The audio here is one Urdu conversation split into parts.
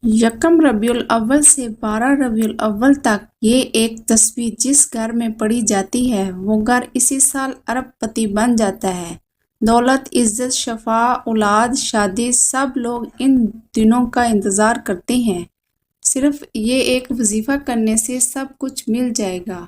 یکم ربیع الاول سے 12 ربیع الاول تک یہ ایک تسبیح جس گھر میں پڑھی جاتی ہے وہ گھر اسی سال ارب پتی بن جاتا ہے۔ دولت، عزت، شفا، اولاد، شادی، سب لوگ ان دنوں کا انتظار کرتے ہیں۔ صرف یہ ایک وظیفہ کرنے سے سب کچھ مل جائے گا۔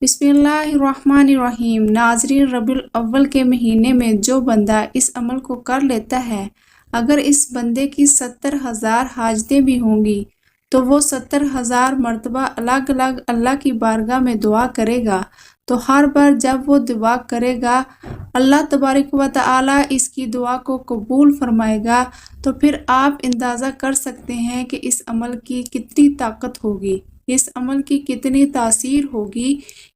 بسم اللہ الرحمن الرحیم۔ ناظرین، ربیع الاول کے مہینے میں جو بندہ اس عمل کو کر لیتا ہے، اگر اس بندے کی 70,000 حاجتیں بھی ہوں گی تو وہ 70,000 مرتبہ الگ الگ اللہ کی بارگاہ میں دعا کرے گا، تو ہر بار جب وہ دعا کرے گا اللہ تبارک و تعالی اس کی دعا کو قبول فرمائے گا۔ تو پھر آپ اندازہ کر سکتے ہیں کہ اس عمل کی کتنی طاقت ہوگی، اس عمل کی کتنی تاثیر ہوگی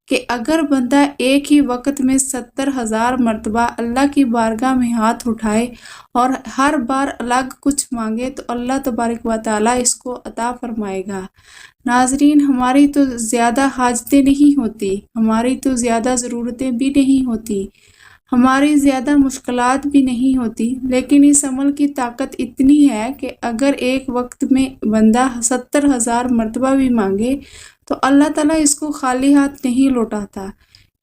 کہ اگر بندہ ایک ہی وقت میں 70,000 مرتبہ اللہ کی بارگاہ میں ہاتھ اٹھائے اور ہر بار الگ کچھ مانگے تو اللہ تبارک و تعالیٰ اس کو عطا فرمائے گا۔ ناظرین، ہماری تو زیادہ حاجتیں نہیں ہوتی، ہماری تو زیادہ ضرورتیں بھی نہیں ہوتی، ہماری زیادہ مشکلات بھی نہیں ہوتی، لیکن اس عمل کی طاقت اتنی ہے کہ اگر ایک وقت میں بندہ 70,000 مرتبہ بھی مانگے تو اللہ تعالیٰ اس کو خالی ہاتھ نہیں لوٹاتا،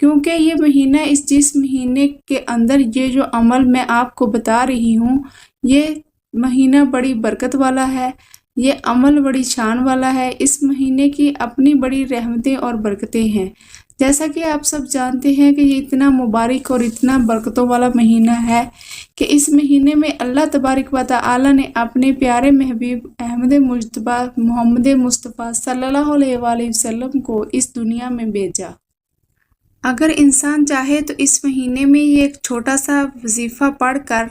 کیونکہ یہ مہینہ جس مہینے کے اندر یہ جو عمل میں آپ کو بتا رہی ہوں، یہ مہینہ بڑی برکت والا ہے، یہ عمل بڑی شان والا ہے۔ اس مہینے کی اپنی بڑی رحمتیں اور برکتیں ہیں، جیسا کہ آپ سب جانتے ہیں کہ یہ اتنا مبارک اور اتنا برکتوں والا مہینہ ہے کہ اس مہینے میں اللہ تبارک و تعالی نے اپنے پیارے محبوب احمد مجتبیٰ محمد مصطفیٰ صلی اللہ علیہ وآلہ وسلم کو اس دنیا میں بھیجا۔ اگر انسان چاہے تو اس مہینے میں یہ ایک چھوٹا سا وظیفہ پڑھ کر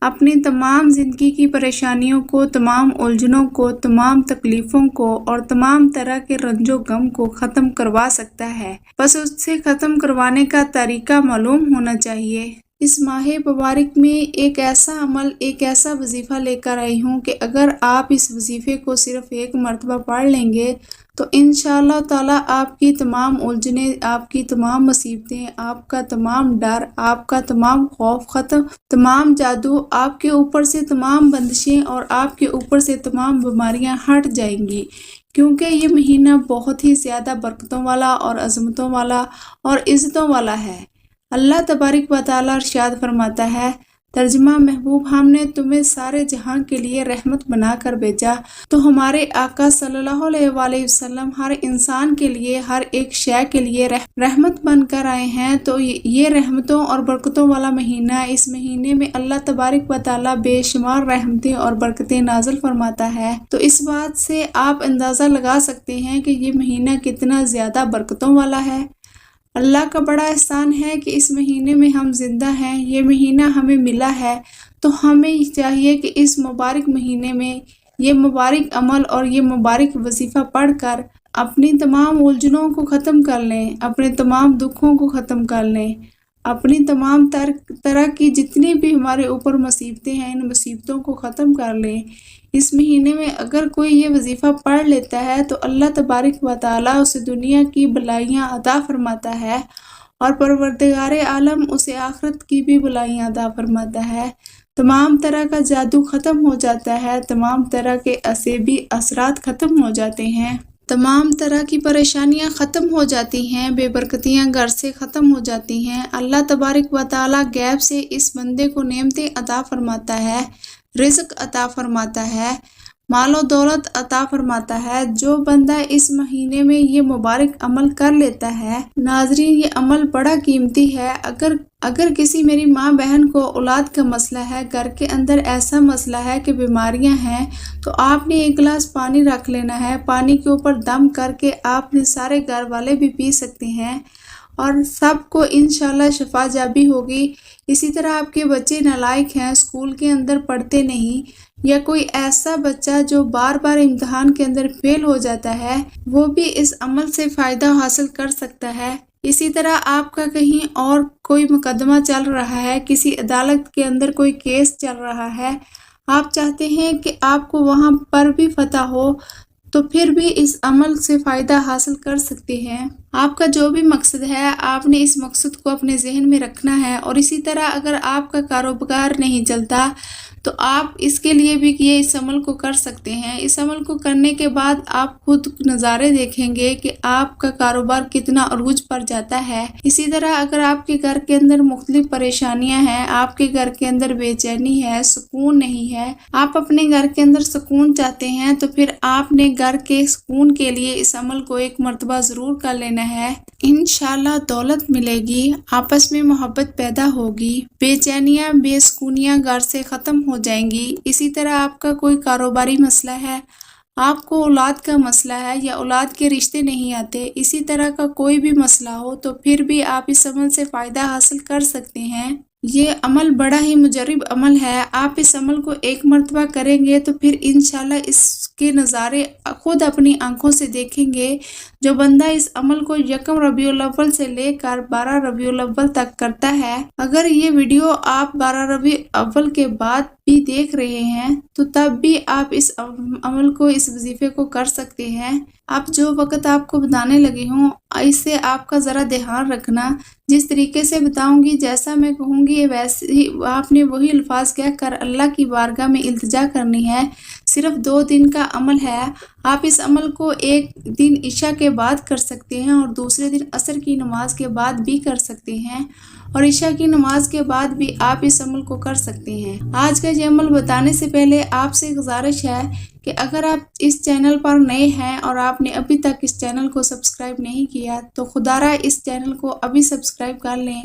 اپنی تمام زندگی کی پریشانیوں کو، تمام الجھنوں کو، تمام تکلیفوں کو اور تمام طرح کے رنج و غم کو ختم کروا سکتا ہے، بس اس سے ختم کروانے کا طریقہ معلوم ہونا چاہیے۔ اس ماہ مبارک میں ایک ایسا عمل، ایک ایسا وظیفہ لے کر آئی ہوں کہ اگر آپ اس وظیفے کو صرف ایک مرتبہ پڑھ لیں گے تو انشاءاللہ تعالیٰ آپ کی تمام الجھنیں، آپ کی تمام مصیبتیں، آپ کا تمام ڈر، آپ کا تمام خوف ختم، تمام جادو آپ کے اوپر سے، تمام بندشیں اور آپ کے اوپر سے تمام بیماریاں ہٹ جائیں گی، کیونکہ یہ مہینہ بہت ہی زیادہ برکتوں والا اور عظمتوں والا اور عزتوں والا ہے۔ اللہ تبارک و تعالیٰ ارشاد فرماتا ہے، ترجمہ: محبوب، ہم نے تمہیں سارے جہاں کے لیے رحمت بنا کر بھیجا، تو ہمارے آقا صلی اللہ علیہ وآلہ وسلم ہر انسان کے لیے، ہر ایک شے کے لیے رحمت بن کر آئے ہیں۔ تو یہ رحمتوں اور برکتوں والا مہینہ، اس مہینے میں اللہ تبارک و تعالیٰ بے شمار رحمتیں اور برکتیں نازل فرماتا ہے۔ تو اس بات سے آپ اندازہ لگا سکتے ہیں کہ یہ مہینہ کتنا زیادہ برکتوں والا ہے۔ اللہ کا بڑا احسان ہے کہ اس مہینے میں ہم زندہ ہیں، یہ مہینہ ہمیں ملا ہے، تو ہمیں چاہیے کہ اس مبارک مہینے میں یہ مبارک عمل اور یہ مبارک وظیفہ پڑھ کر اپنی تمام الجھنوں کو ختم کر لیں، اپنے تمام دکھوں کو ختم کر لیں، اپنی تمام طرح کی جتنی بھی ہمارے اوپر مصیبتیں ہیں، ان مصیبتوں کو ختم کر لیں۔ اس مہینے میں اگر کوئی یہ وظیفہ پڑھ لیتا ہے تو اللہ تبارک و تعالیٰ اسے دنیا کی بلائیاں عطا فرماتا ہے اور پروردگار عالم اسے آخرت کی بھی بلائیاں عطا فرماتا ہے۔ تمام طرح کا جادو ختم ہو جاتا ہے، تمام طرح کے عصبی اثرات ختم ہو جاتے ہیں، تمام طرح کی پریشانیاں ختم ہو جاتی ہیں، بے برکتیاں گھر سے ختم ہو جاتی ہیں۔ اللہ تبارک و تعالیٰ غیب سے اس بندے کو نعمتیں عطا فرماتا ہے، رزق عطا فرماتا ہے، مال و دولت عطا فرماتا ہے۔ جو بندہ اس مہینے میں یہ مبارک عمل کر لیتا ہے، ناظرین یہ عمل بڑا قیمتی ہے۔ اگر کسی میری ماں بہن کو اولاد کا مسئلہ ہے، گھر کے اندر ایسا مسئلہ ہے کہ بیماریاں ہیں، تو آپ نے ایک گلاس پانی رکھ لینا ہے، پانی کے اوپر دم کر کے آپ نے سارے گھر والے بھی پی سکتے ہیں اور سب کو انشاءاللہ شفا جابی ہوگی۔ اسی طرح آپ کے بچے نالائق ہیں، اسکول کے اندر پڑھتے نہیں، یا کوئی ایسا بچہ جو بار بار امتحان کے اندر فیل ہو جاتا ہے، وہ بھی اس عمل سے فائدہ حاصل کر سکتا ہے۔ اسی طرح آپ کا کہیں اور کوئی مقدمہ چل رہا ہے، کسی عدالت کے اندر کوئی کیس چل رہا ہے، آپ چاہتے ہیں کہ آپ کو وہاں پر بھی فتح ہو، تو پھر بھی اس عمل سے فائدہ حاصل کر سکتے ہیں۔ آپ کا جو بھی مقصد ہے، آپ نے اس مقصد کو اپنے ذہن میں رکھنا ہے۔ اور اسی طرح اگر آپ کا کاروبار نہیں چلتا تو آپ اس کے لیے بھی یہ اس عمل کو کر سکتے ہیں۔ اس عمل کو کرنے کے بعد آپ خود نظارے دیکھیں گے کہ آپ کا کاروبار کتنا عروج پر جاتا ہے۔ اسی طرح اگر آپ کے گھر کے اندر مختلف پریشانیاں ہیں، آپ کے گھر کے اندر بے چینی ہے، سکون نہیں ہے، آپ اپنے گھر کے اندر سکون چاہتے ہیں، تو پھر آپ نے گھر کے سکون کے لیے اس عمل کو ایک مرتبہ ضرور کر لینا ہے۔ انشاءاللہ دولت ملے گی، آپس میں محبت پیدا ہوگی، بے چینیاں بے سکونیاں گھر سے ختم ہو جائیں گی۔ اسی طرح آپ کا کوئی کاروباری مسئلہ ہے، آپ کو اولاد کا مسئلہ ہے یا اولاد کے رشتے نہیں آتے، اسی طرح کا کوئی بھی مسئلہ ہو تو پھر بھی آپ اس عمل سے فائدہ حاصل کر سکتے ہیں۔ یہ عمل بڑا ہی مجرب عمل ہے، آپ اس عمل کو ایک مرتبہ کریں گے تو پھر انشاءاللہ اس کے نظارے خود اپنی آنکھوں سے دیکھیں گے۔ جو بندہ اس عمل کو 1 ربیع الاول سے لے کر 12 ربیع الاول تک کرتا ہے، اگر یہ ویڈیو آپ 12 ربیع الاول کے بعد بھی دیکھ رہے ہیں تو تب بھی آپ اس عمل کو، اس وظیفے کو کر سکتے ہیں۔ اب جو وقت آپ کو بتانے لگی ہوں اس سے آپ کا ذرا دھیان رکھنا، جس طریقے سے بتاؤں گی، جیسا میں کہوں گی ویسے ہی آپ نے وہی الفاظ کہہ کر اللہ کی بارگاہ میں التجا کرنی ہے۔ صرف 2 دن کا عمل ہے، آپ اس عمل کو ایک دن عشاء کے بعد کر سکتے ہیں اور دوسرے دن عصر کی نماز کے بعد بھی کر سکتے ہیں، اور عشاء کی نماز کے بعد بھی آپ اس عمل کو کر سکتے ہیں۔ آج کا یہ عمل بتانے سے پہلے آپ سے گزارش ہے کہ اگر آپ اس چینل پر نئے ہیں اور آپ نے ابھی تک اس چینل کو سبسکرائب نہیں کیا تو خدا را اس چینل کو ابھی سبسکرائب کر لیں،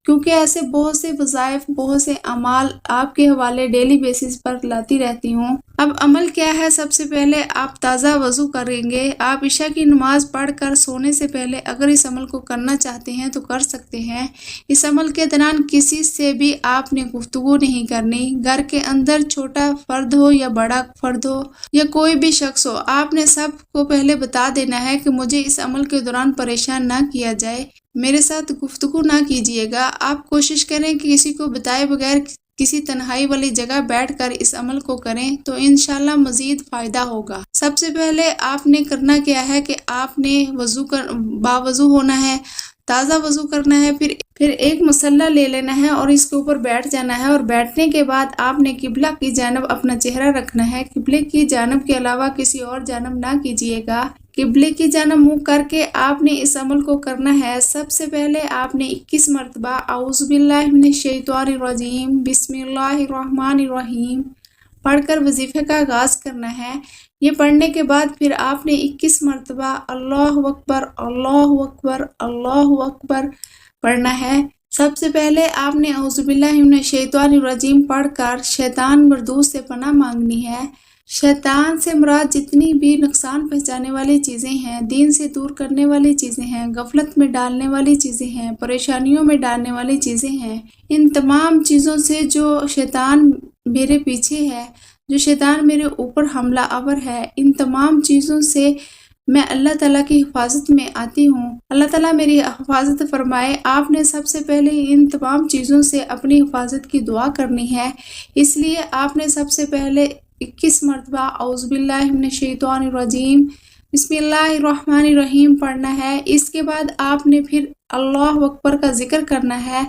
کیونکہ ایسے بہت سے وظائف، بہت سے اعمال آپ کے حوالے ڈیلی بیسس پر لاتی رہتی ہوں۔ اب عمل کیا ہے؟ سب سے پہلے آپ تازہ وضو کریں گے۔ آپ عشاء کی نماز پڑھ کر سونے سے پہلے اگر اس عمل کو کرنا چاہتے ہیں تو کر سکتے ہیں۔ اس عمل کے دوران کسی سے بھی آپ نے گفتگو نہیں کرنی۔ گھر کے اندر چھوٹا فرد ہو یا بڑا فرد ہو یا کوئی بھی شخص ہو، آپ نے سب کو پہلے بتا دینا ہے کہ مجھے اس عمل کے دوران پریشان نہ کیا جائے، میرے ساتھ گفتگو نہ کیجیے گا۔ آپ کوشش کریں کہ کسی کو بتائے بغیر کسی تنہائی والی جگہ بیٹھ کر اس عمل کو کریں تو انشاءاللہ مزید فائدہ ہوگا۔ سب سے پہلے آپ نے کرنا کیا ہے کہ آپ نے باوضو ہونا ہے، تازہ وضو کرنا ہے، پھر ایک مصلی لے لینا ہے اور اس کے اوپر بیٹھ جانا ہے، اور بیٹھنے کے بعد آپ نے قبلہ کی جانب اپنا چہرہ رکھنا ہے۔ قبلے کی جانب کے علاوہ کسی اور جانب نہ کیجیے گا۔ قبلے کی جانب منہ کر کے آپ نے اس عمل کو کرنا ہے۔ سب سے پہلے آپ نے 21 مرتبہ اعوذ باللہ من الشیطان الرجیم بسم اللہ الرحمن الرحیم پڑھ کر وظیفے کا آغاز کرنا ہے۔ یہ پڑھنے کے بعد پھر آپ نے 21 مرتبہ اللہ اکبر اللہ اکبر اللہ اکبر پڑھنا ہے۔ سب سے پہلے آپ نے اعوذ باللہ من الشیطان الرجیم پڑھ کر شیطان مردود سے پناہ مانگنی ہے۔ شیطان سے مراد جتنی بھی نقصان پہنچانے والی چیزیں ہیں، دین سے دور کرنے والی چیزیں ہیں، غفلت میں ڈالنے والی چیزیں ہیں، پریشانیوں میں ڈالنے والی چیزیں ہیں، ان تمام چیزوں سے جو شیطان میرے پیچھے ہے، جو شیطان میرے اوپر حملہ آور ہے، ان تمام چیزوں سے میں اللہ تعالیٰ کی حفاظت میں آتی ہوں۔ اللہ تعالیٰ میری حفاظت فرمائے۔ آپ نے سب سے پہلے ان تمام چیزوں سے اپنی حفاظت کی دعا کرنی ہے، اس لیے آپ نے سب سے پہلے 21 مرتبہ اعوذ باللہ من الشیطان الرجیم بسم اللہ الرحمن الرحیم پڑھنا ہے۔ اس کے بعد آپ نے پھر اللہ اکبر کا ذکر کرنا ہے۔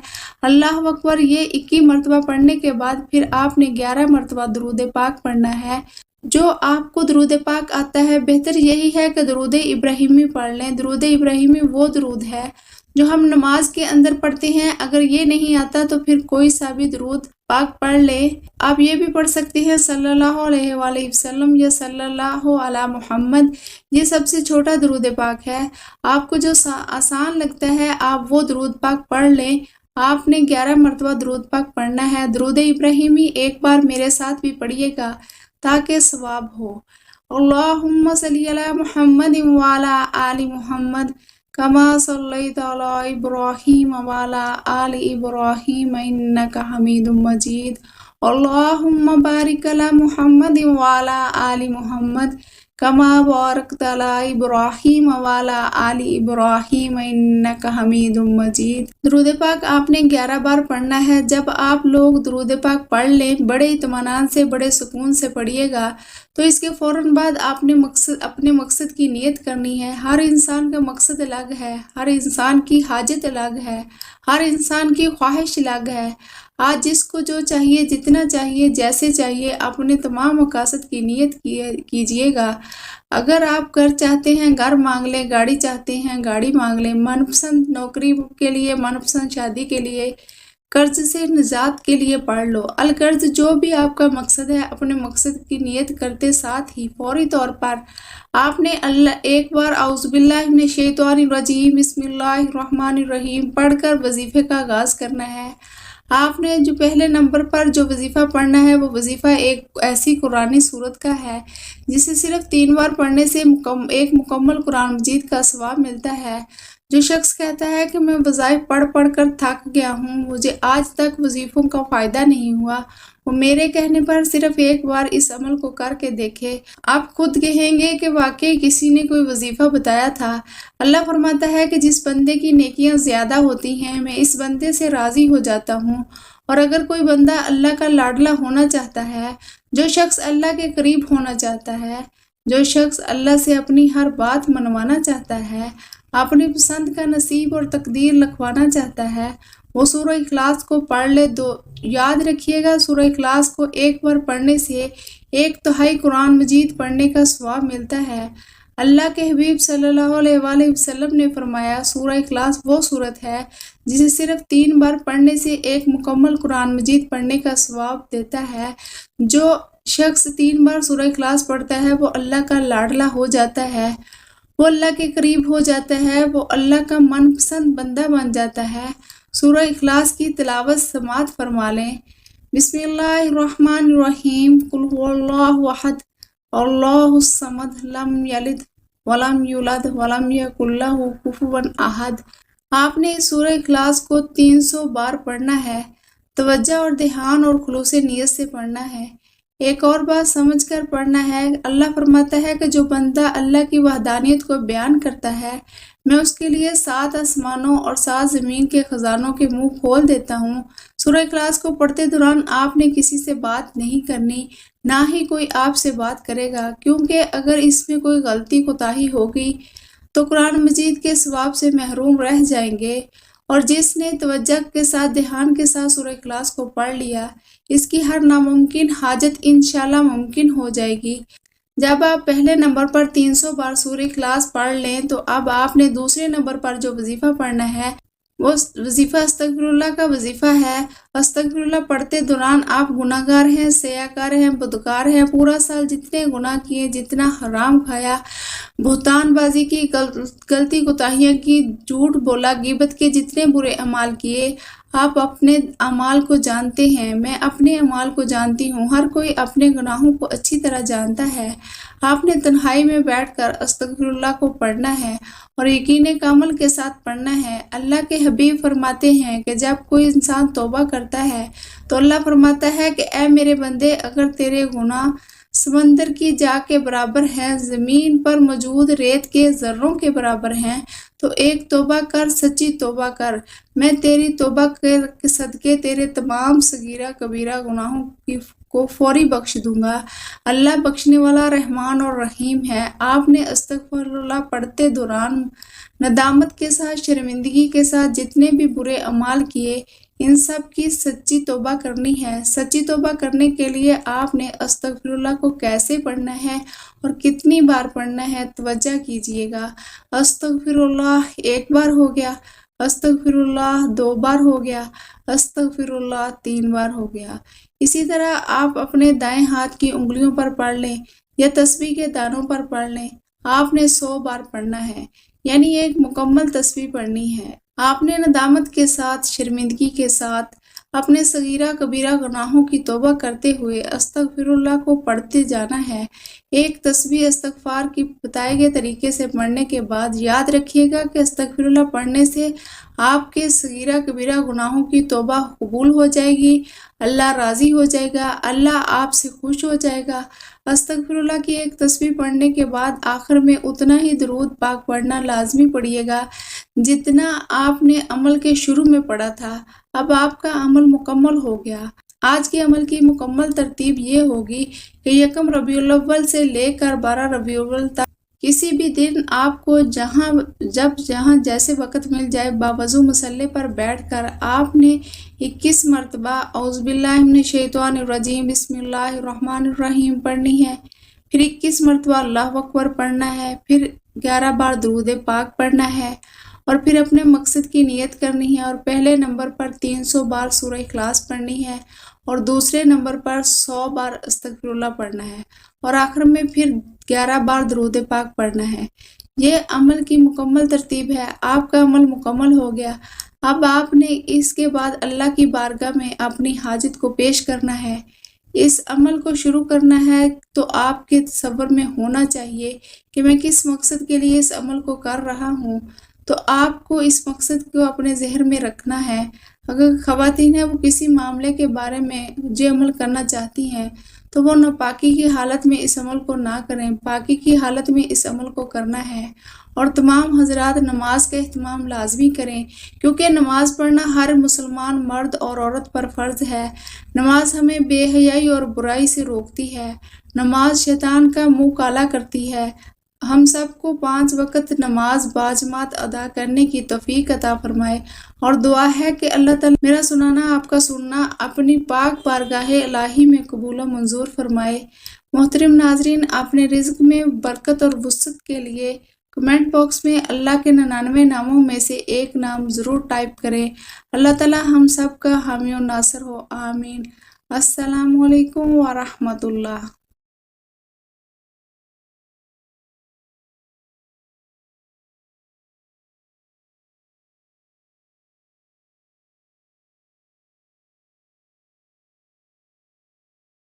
اللہ اکبر یہ 21 مرتبہ پڑھنے کے بعد پھر آپ نے 11 مرتبہ درود پاک پڑھنا ہے۔ جو آپ کو درود پاک آتا ہے، بہتر یہی ہے کہ درود ابراہیمی پڑھ لیں۔ درود ابراہیمی وہ درود ہے جو ہم نماز کے اندر پڑھتے ہیں۔ اگر یہ نہیں آتا تو پھر کوئی سا بھی درود پاک پڑھ لے۔ آپ یہ بھی پڑھ سکتے ہیں صلی اللہ علیہ وآلہ وسلم یا صلی اللہ علی محمد، یہ سب سے چھوٹا درود پاک ہے۔ آپ کو جو آسان لگتا ہے آپ وہ درود پاک پڑھ لیں۔ آپ نے 11 مرتبہ درود پاک پڑھنا ہے۔ درود ابراہیمی ایک بار میرے ساتھ بھی پڑھیے گا تاکہ ثواب ہو۔ اللہم صلی علی محمد وعلی آل محمد کما صلیت علی ابراہیم وعلی آل ابراہیم انک حمید مجید۔ اللہم بارک علی محمد وعلی آل محمد کما بارکت علی ابراہیم وعلی آل ابراہیم انک حمید مجید۔ درود پاک آپ نے 11 بار پڑھنا ہے۔ جب آپ لوگ درود پاک پڑھ لیں، بڑے اطمینان سے، بڑے سکون سے پڑھیے گا، تو اس کے فوراً بعد آپ نے اپنے مقصد کی نیت کرنی ہے۔ ہر انسان کا مقصد الگ ہے، ہر انسان کی حاجت الگ ہے، ہر انسان کی خواہش الگ ہے۔ آج جس کو جو چاہیے، جتنا چاہیے، جیسے چاہیے، اپنے تمام مقاصد کی نیت کیجیے گا۔ اگر آپ گھر چاہتے ہیں گھر مانگ لیں، گاڑی چاہتے ہیں گاڑی مانگ لیں، من پسند نوکری کے لیے، من پسند شادی کے لیے، قرض سے نجات کے لیے پڑھ لو۔ القرض جو بھی آپ کا مقصد ہے، اپنے مقصد کی نیت کرتے ساتھ ہی فوری طور پر آپ نے ایک بار اعوذ باللہ من الشیطان الرجیم بسم اللہ الرحمن الرحیم پڑھ کر وظیفے کا آغاز کرنا ہے۔ آپ نے جو پہلے نمبر پر جو وظیفہ پڑھنا ہے وہ وظیفہ ایک ایسی قرآنی سورت کا ہے جسے صرف 3 بار پڑھنے سے ایک مکمل قرآن مجید کا ثواب ملتا ہے۔ جو شخص کہتا ہے کہ میں وظائف پڑھ پڑھ کر تھک گیا ہوں، مجھے آج تک وظیفوں کا فائدہ نہیں ہوا، وہ میرے کہنے پر صرف ایک بار اس عمل کو کر کے دیکھے۔ آپ خود کہیں گے کہ واقعی کسی نے کوئی وظیفہ بتایا تھا۔ اللہ فرماتا ہے کہ جس بندے کی نیکیاں زیادہ ہوتی ہیں میں اس بندے سے راضی ہو جاتا ہوں، اور اگر کوئی بندہ اللہ کا لاڈلا ہونا چاہتا ہے، جو شخص اللہ کے قریب ہونا چاہتا ہے، جو شخص اللہ سے اپنی ہر بات منوانا چاہتا ہے، اپنی پسند کا نصیب اور تقدیر لکھوانا چاہتا ہے، وہ سورہ اخلاص کو پڑھ لے۔ یاد رکھیے گا، سورہ اخلاص کو ایک بار پڑھنے سے 1/3 قرآن مجید پڑھنے کا ثواب ملتا ہے۔ اللہ کے حبیب صلی اللہ علیہ وآلہ وسلم نے فرمایا، سورہ اخلاص وہ سورت ہے جسے صرف 3 بار پڑھنے سے ایک مکمل قرآن مجید پڑھنے کا ثواب دیتا ہے۔ جو شخص 3 بار سورہ اخلاص پڑھتا ہے وہ اللہ کا لاڈلا ہو جاتا ہے، وہ اللہ کے قریب ہو جاتا ہے، وہ اللہ کا من پسند بندہ بن جاتا ہے۔ سورہ اخلاص کی تلاوت سماعت فرما لیں۔ بسم اللہ الرحمن الرحیم قل هو اللہ احد اللہ الصمد لم یلد ولم یولد ولم یکن لہ کفوا احد۔ آپ نے اس سورہ اخلاص کو 300 بار پڑھنا ہے۔ توجہ اور دھیان اور خلوص نیت سے پڑھنا ہے۔ ایک اور بات سمجھ کر پڑھنا ہے۔ اللہ فرماتا ہے کہ جو بندہ اللہ کی وحدانیت کو بیان کرتا ہے، میں اس کے لیے 7 آسمانوں اور 7 زمین کے خزانوں کے منہ کھول دیتا ہوں۔ سورہ اخلاص کو پڑھتے دوران آپ نے کسی سے بات نہیں کرنی، نہ ہی کوئی آپ سے بات کرے گا، کیونکہ اگر اس میں کوئی غلطی کوتاہی ہوگی تو قرآن مجید کے ثواب سے محروم رہ جائیں گے۔ اور جس نے توجہ کے ساتھ، دھیان کے ساتھ سورہ اخلاص کو پڑھ لیا، اس کی ہر ناممکن حاجت انشاءاللہ ممکن ہو جائے گی۔ جب آپ پہلے نمبر پر 300 بار سورہ اخلاص پڑھ لیں تو اب آپ نے دوسرے نمبر پر جو وظیفہ پڑھنا ہے وہ وظیفہ استغفر اللہ کا وظیفہ ہے۔ استغفر اللہ پڑھتے دوران آپ گناہ گار ہیں، سیاکار ہیں، بدکار ہیں، پورا سال جتنے گناہ کیے، جتنا حرام کھایا، بہتان بازی کی، غلطی کوتاہیاں کی، جھوٹ بولا، غیبت کے جتنے برے اعمال کیے، آپ اپنے اعمال کو جانتے ہیں، میں اپنے اعمال کو جانتی ہوں، ہر کوئی اپنے گناہوں کو اچھی طرح جانتا ہے۔ آپ نے تنہائی میں بیٹھ کر استغفر اللہ کو پڑھنا ہے اور یقین کامل کے ساتھ پڑھنا ہے۔ اللہ کے حبیب فرماتے ہیں کہ جب کوئی انسان توبہ کرتا ہے تو اللہ فرماتا ہے کہ اے میرے بندے، اگر تیرے گناہ سمندر کی جا کے برابر ہیں، زمین پر موجود ریت کے ذروں کے برابر ہیں، تو ایک توبہ کر، سچی توبہ کر، میں تیری توبہ کے صدقے تیرے تمام صغیرہ کبیرہ گناہوں کو فوری بخش دوں گا۔ اللہ بخشنے والا رحمان اور رحیم ہے۔ آپ نے استغفر اللہ پڑھتے دوران ندامت کے ساتھ، شرمندگی کے ساتھ جتنے بھی برے اعمال کیے، ان سب کی سچی توبہ کرنی ہے۔ سچی توبہ کرنے کے لیے آپ نے استغفر اللہ کو کیسے پڑھنا ہے اور کتنی بار پڑھنا ہے، توجہ کیجیے گا۔ استغفر اللہ 1 بار ہو گیا، استغفر اللہ 2 بار ہو گیا، استغفر اللہ 3 بار ہو گیا۔ اسی طرح آپ اپنے دائیں ہاتھ کی انگلیوں پر پڑھ لیں یا تسبیح کے دانوں پر پڑھ لیں۔ آپ نے 100 بار پڑھنا ہے، یعنی ایک مکمل تسبیح پڑھنی ہے۔ آپ نے ندامت کے ساتھ، شرمندگی کے ساتھ اپنے صغیرہ کبیرہ گناہوں کی توبہ کرتے ہوئے استغفر اللہ کو پڑھتے جانا ہے۔ ایک تسبیح استغفار کی بتائے گئے طریقے سے پڑھنے کے بعد یاد رکھیے گا کہ استغفر اللہ پڑھنے سے آپ کے صغیرہ کبیرہ گناہوں کی توبہ قبول ہو جائے گی، اللہ راضی ہو جائے گا، اللہ آپ سے خوش ہو جائے گا۔ استغفر اللہ کی ایک تسبیح پڑھنے کے بعد آخر میں اتنا ہی درود پاک پڑھنا لازمی پڑھیے گا جتنا آپ نے عمل کے شروع میں پڑھا تھا۔ اب آپ کا عمل مکمل ہو گیا۔ آج کے عمل کی مکمل ترتیب یہ ہوگی کہ 1 ربیع الاول سے لے کر 12 ربیع الاول تک کسی بھی دن آپ کو جہاں جیسے وقت مل جائے باوضو مصلی پر بیٹھ کر آپ نے 21 مرتبہ اعوذ باللہ من الشیطان الرجیم بسم اللہ الرحمن الرحیم پڑھنی ہے، پھر 21 مرتبہ اللہ اکبر پڑھنا ہے، پھر 11 بار درود پاک پڑھنا ہے، اور پھر اپنے مقصد کی نیت کرنی ہے، اور پہلے نمبر پر 300 بار سورہ اخلاص پڑھنی ہے، اور دوسرے نمبر پر 100 بار استغفر اللہ پڑھنا ہے، اور آخر میں پھر 11 بار درود پاک پڑھنا ہے۔ یہ عمل کی مکمل ترتیب ہے۔ آپ کا عمل مکمل ہو گیا۔ اب آپ نے اس کے بعد اللہ کی بارگاہ میں اپنی حاجت کو پیش کرنا ہے۔ اس عمل کو شروع کرنا ہے تو آپ کے تصور میں ہونا چاہیے کہ میں کس مقصد کے لیے اس عمل کو کر رہا ہوں، تو آپ کو اس مقصد کو اپنے ذہن میں رکھنا ہے۔ اگر خواتین ہیں وہ کسی معاملے کے بارے میں یہ عمل کرنا چاہتی ہیں تو وہ ناپاکی کی حالت میں اس عمل کو نہ کریں، پاکی کی حالت میں اس عمل کو کرنا ہے۔ اور تمام حضرات نماز کا اہتمام لازمی کریں، کیونکہ نماز پڑھنا ہر مسلمان مرد اور عورت پر فرض ہے۔ نماز ہمیں بے حیائی اور برائی سے روکتی ہے۔ نماز شیطان کا منہ کالا کرتی ہے۔ ہم سب کو 5 وقت نماز باجماعت ادا کرنے کی توفیق عطا فرمائے، اور دعا ہے کہ اللہ تعالیٰ میرا سنانا آپ کا سننا اپنی پاک بارگاہ الہی میں قبول و منظور فرمائے۔ محترم ناظرین، اپنے رزق میں برکت اور وسعت کے لیے کمنٹ باکس میں اللہ کے 99 ناموں میں سے ایک نام ضرور ٹائپ کریں۔ اللہ تعالیٰ ہم سب کا حامی و ناصر ہو، آمین۔ السلام علیکم ورحمۃ اللہ۔